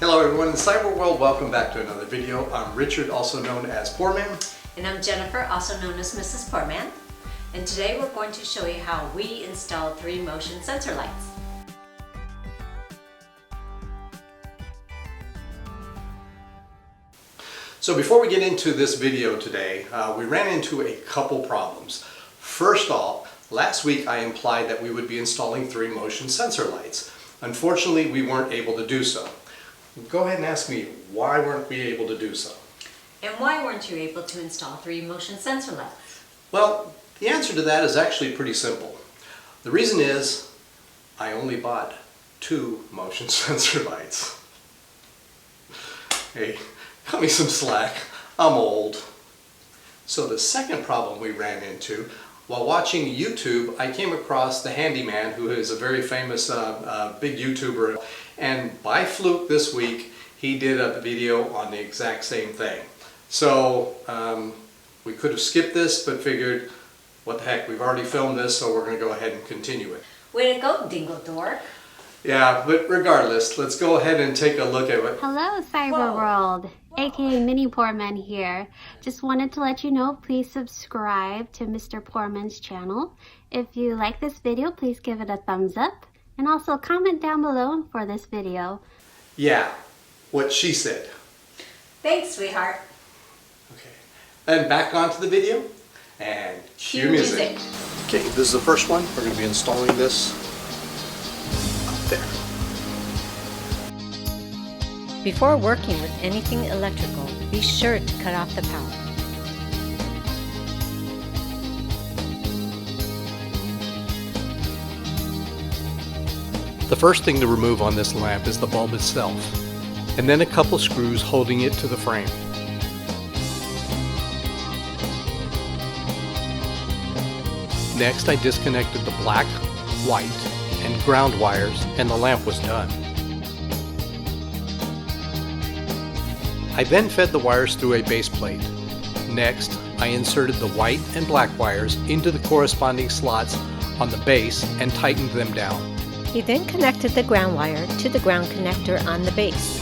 Hello everyone in the cyber world, welcome back to another video. I'm Richard, also known as Poorman. And I'm Jennifer, also known as Mrs. Poorman. And today we're going to show you how we install 3 motion sensor lights. So before we get into this video today, we ran into a couple problems. First off, last week I implied that we would be installing 3 motion sensor lights. Unfortunately, we weren't able to do so. Go ahead and ask me, why weren't we able to do so? And why weren't you able to install 3 motion sensor lights? Well, the answer to that is actually pretty simple. The reason is, I only bought 2 motion sensor lights. Hey, cut me some slack, I'm old. So the second problem we ran into, while watching YouTube, I came across the Handyman, who is a very famous big YouTuber, and by fluke this week, he did a video on the exact same thing. So we could have skipped this, but figured, what the heck, we've already filmed this, so we're going to go ahead and continue it. Way to go, Dingle Dork. Yeah, but regardless, let's go ahead and take a look at what... Hello, Cyber World, aka Mini Poorman here. Just wanted to let you know, please subscribe to Mr. Poorman's channel. If you like this video, please give it a thumbs up. And also comment down below for this video. Yeah, what she said. Thanks, sweetheart. Okay, and back onto the video, and cue music. Okay, this is the first one. We're going to be installing this up there. Before working with anything electrical, be sure to cut off the power. The first thing to remove on this lamp is the bulb itself, and then a couple screws holding it to the frame. Next, I disconnected the black, white, and ground wires, and the lamp was done. I then fed the wires through a base plate. Next, I inserted the white and black wires into the corresponding slots on the base and tightened them down. He then connected the ground wire to the ground connector on the base.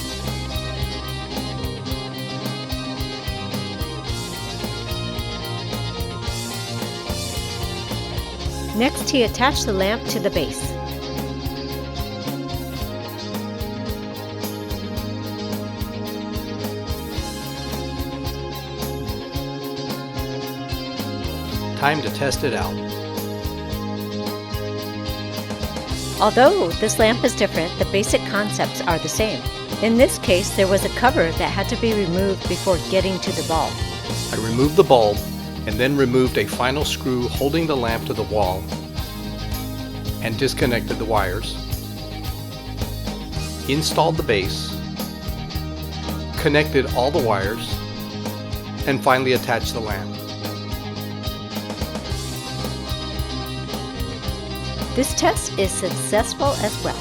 Next, he attached the lamp to the base. Time to test it out. Although this lamp is different, the basic concepts are the same. In this case, there was a cover that had to be removed before getting to the bulb. I removed the bulb and then removed a final screw holding the lamp to the wall and disconnected the wires, installed the base, connected all the wires, and finally attached the lamp. This test is successful as well.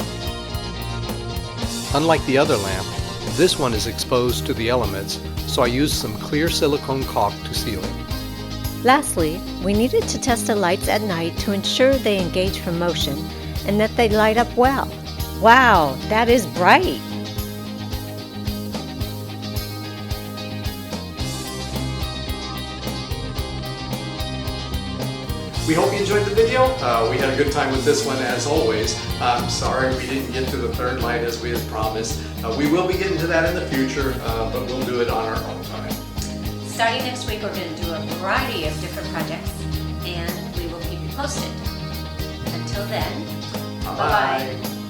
Unlike the other lamp, this one is exposed to the elements, so I used some clear silicone caulk to seal it. Lastly, we needed to test the lights at night to ensure they engage from motion and that they light up well. Wow, that is bright! We hope you enjoyed the video. We had a good time with this one as always. I'm sorry we didn't get to the third light as we had promised. We will be getting to that in the future, but we'll do it on our own time. Starting next week, we're going to do a variety of different projects, and we will keep you posted. Until then, bye-bye.